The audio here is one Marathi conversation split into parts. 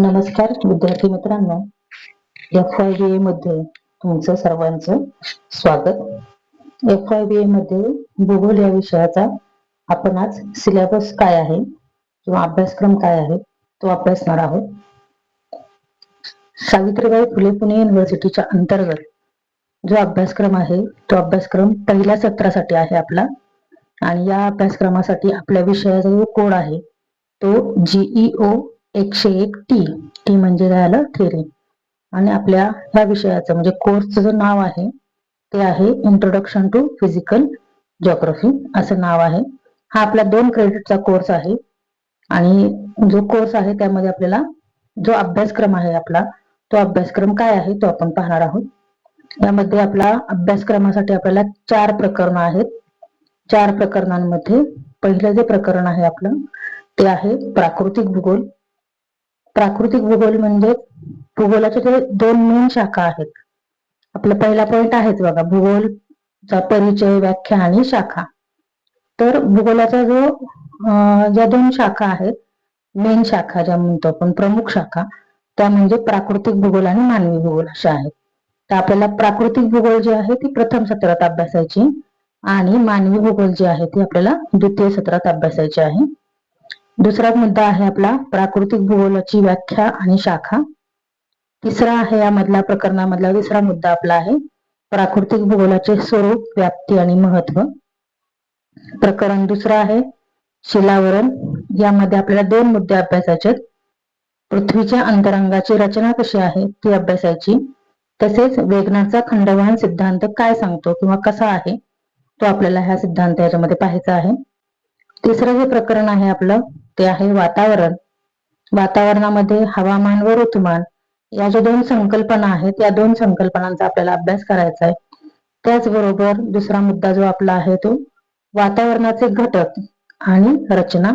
नमस्कार विद्यार्थी मित्रांनो, FYBA मध्ये तुमचं सर्वांचं स्वागत. FYBA मध्ये भूगोल या विषयाचा आपण आज सिलेबस काय आहे किंवा अभ्यासक्रम काय आहे तो अभ्यासणार आहोत. सावित्रीबाई फुले पुणे युनिव्हर्सिटीच्या अंतर्गत जो अभ्यासक्रम आहे तो अभ्यासक्रम पहिल्या सत्रासाठी आहे आपला, आणि या अभ्यासक्रमासाठी आपल्या विषयाचा जो कोड आहे तो GEO 101 टी म्हणजे काय आलं, थेरी. आणि आपल्या ह्या विषयाचं म्हणजे कोर्सचं जे नाव आहे ते आहे इंट्रोडक्शन टू फिजिकल जिओग्राफी असं नाव आहे. हा आपला 2 क्रेडिटचा कोर्स आहे, आणि जो कोर्स आहे त्यामध्ये आपल्याला जो अभ्यासक्रम आहे आपला तो अभ्यासक्रम काय आहे तो आपण पाहणार आहोत. यामध्ये आपला अभ्यासक्रमासाठी आपल्याला 4 प्रकरण आहेत. 4 प्रकरणांमध्ये पहिलं जे प्रकरण आहे आपलं ते आहे प्राकृतिक भूगोल. प्राकृतिक भूगोल म्हणजे भूगोलाच्या जे 2 मेन शाखा आहेत. आपला पहिला पॉइंट आहेच बघा, भूगोलचा परिचय, व्याख्या आणि शाखा. तर भूगोलाचा जो ज्या 2 शाखा आहेत, मेन शाखा ज्या म्हणतो आपण, प्रमुख शाखा, त्या म्हणजे प्राकृतिक भूगोल आणि मानवी भूगोल अशा आहेत. तर आपल्याला प्राकृतिक भूगोल जे आहे ती प्रथम सत्रात अभ्यासायची, आणि मानवी भूगोल जे आहे ते आपल्याला द्वितीय सत्रात अभ्यासायचे आहे. दुसरा मुद्दा आहे आपला प्राकृतिक भूगोलाची व्याख्या आणि शाखा. तिसरा आहे यामधला प्रकरणामधला तिसरा मुद्दा आपला आहे प्राकृतिक भूगोलाचे स्वरूप, व्याप्ती आणि महत्व. प्रकरण दुसरं आहे शिलावरण. यामध्ये आपल्याला 2 मुद्दे अभ्यासायचे. पृथ्वीच्या अंतरंगाची रचना कशी आहे ती अभ्यासायची, तसेच वेगनरचा खंडवहन सिद्धांत काय सांगतो किंवा कसा आहे तो आपल्याला ह्या सिद्धांत याच्यामध्ये पाहायचा आहे. तिसरं जे प्रकरण आहे आपलं ते आहे वातावरण. वातावरणामध्ये हवामान व ऋतुमान या ज्या 2 संकल्पना आहेत या 2 संकल्पनांचा आपल्याला अभ्यास करायचा आहे. त्याचबरोबर दुसरा मुद्दा जो आपला आहे तो वातावरणाचे घटक आणि रचना.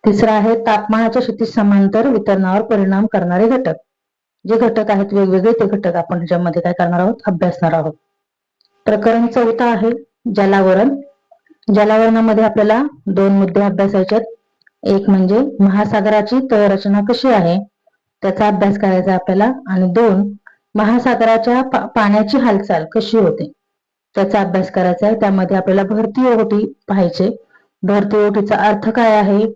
तिसरा आहे तापमानाच्या क्षितिज समांतर वितरणावर परिणाम करणारे घटक. जे घटक आहेत वेगवेगळे ते घटक आपण ह्याच्यामध्ये काय करणार आहोत, अभ्यासणार आहोत. प्रकरण चौथा आहे जलावरण. जलावरणामध्ये आपल्याला 2 मुद्दे अभ्यासायचे. एक म्हणजे महासागराची तळरचना कशी आहे त्याचा अभ्यास करायचा आपल्याला, आणि 2 महासागराच्या पाण्याची हालचाल कशी होते त्याचा अभ्यास करायचा आहे. त्यामध्ये आपल्याला भरती ओहोटी पाहायचे. भरती ओहोटीचा अर्थ काय आहे,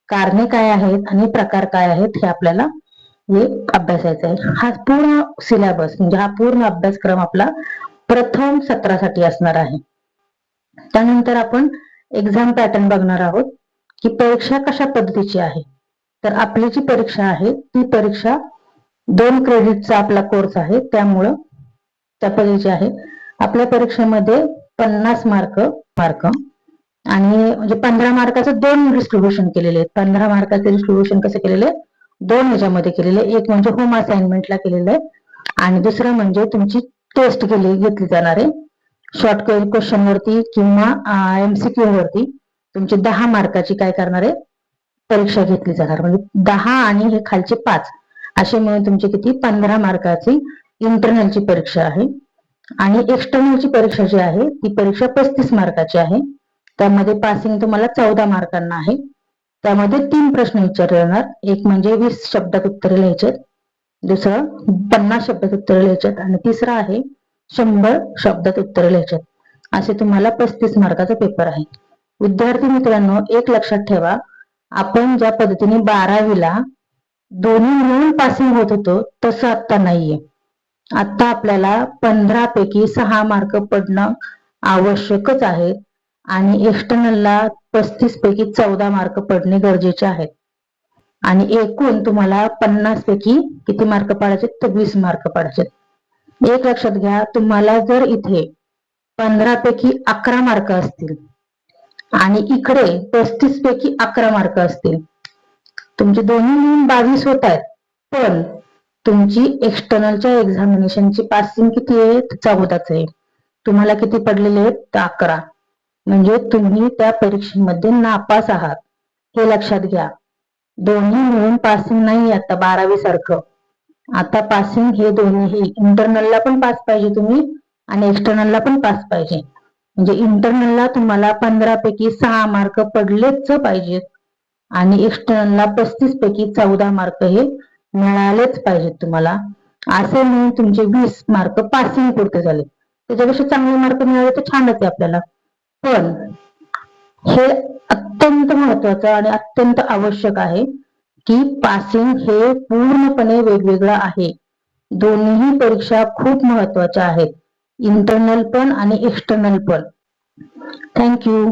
कारणे काय आहेत आणि प्रकार काय आहेत हे आपल्याला हे अभ्यासायचं आहे. हा पूर्ण सिलेबस म्हणजे हा पूर्ण अभ्यासक्रम आपला प्रथम सत्रासाठी असणार आहे. त्यानंतर आपण एक्झाम पॅटर्न बघणार आहोत की परीक्षा कशा पद्धतीची आहे. तर आपली जी परीक्षा आहे ती परीक्षा 2 क्रेडिटचा आपला कोर्स आहे, त्यामुळं त्या पद्धतीची आहे. आपल्या परीक्षेमध्ये 50 मार्क आणि म्हणजे 15 मार्काचं 2 डिस्ट्रीब्युशन केलेले आहेत. 15 मार्काचे डिस्ट्रीब्युशन कसे केलेले, 2 ह्याच्यामध्ये केलेले. एक म्हणजे होम असाइनमेंटला केलेलं आहे, आणि दुसरं म्हणजे तुमची टेस्ट घेतली जाणार आहे. शॉर्ट क्वेश्चन वरती किंवा MCQ वरती तुमची 10 मार्काची काय करणार आहे, परीक्षा घेतली जाणार. म्हणजे 10 आणि हे खालचे 5 असे मिळून तुमची किती, 15 मार्काची इंटरनलची परीक्षा आहे. आणि एक्सटर्नलची परीक्षा जी आहे ती परीक्षा 35 मार्काची आहे. त्यामध्ये पासिंग तुम्हाला 14 मार्कांना आहे. त्यामध्ये 3 प्रश्न विचारले जाणार. एक म्हणजे 20 शब्दात उत्तरे लिहायचे, दुसरं 50 शब्दात उत्तरे लिहायचे, आणि तिसरं आहे 100 शब्दात उत्तरे लिहायचे. असे तुम्हाला 35 मार्काचा पेपर आहे. विद्यार्थी मित्रांनो, एक लक्षात ठेवा, आपण ज्या पद्धतीने 12वीला दोन्ही मिळून पासिंग होत होतो तसं आता नाहीये. आता आपल्याला 15 पैकी 6 मार्क पडणं आवश्यकच आहे, आणि एक्सटर्नलला 35 पैकी 14 मार्क पडणे गरजेचे आहेत. आणि एकूण तुम्हाला 50 पैकी किती मार्क पाडायचे, तर 20 मार्क पाडायचे. एक लक्षात घ्या, तुम्हाला जर इथे 15 पैकी 11 मार्क असतील आणि इकडे 35 पैकी 11 मार्क असतील, तुमचे दोन्ही मिळून 22 होत आहेत, पण तुमची एक्सटर्नलच्या एक्झामिनेशनची पासिंग किती आहे, 14च आहे. तुम्हाला किती पडलेले आहेत, 11. म्हणजे तुम्ही त्या परीक्षेमध्ये नापास आहात, हे लक्षात घ्या. दोन्ही मिळून पासिंग नाही आता 12वी सारखं. आता पासिंग हे दोन्ही, इंटरनलला पण पास पाहिजे तुम्ही आणि एक्सटर्नलला पण पास पाहिजे. म्हणजे इंटरनलला तुम्हाला 15 पैकी 6 मार्क पडलेच पाहिजेत, आणि एक्सटर्नलला 35 पैकी 14 मार्क हे मिळालेच पाहिजेत तुम्हाला. असे म्हणून तुमचे 20 मार्क पासिंग पुरते झाले. त्याच्यापेक्षा चांगले मार्क मिळाले तर छानच आहे आपल्याला. पण हे अत्यंत महत्वाचं आणि अत्यंत आवश्यक आहे की पासिंग हे पूर्णपणे वेगवेगळं आहे. दोन्ही परीक्षा खूप महत्वाच्या आहेत, इंटरनल पण आणि एक्सटर्नल पण. थँक्यू.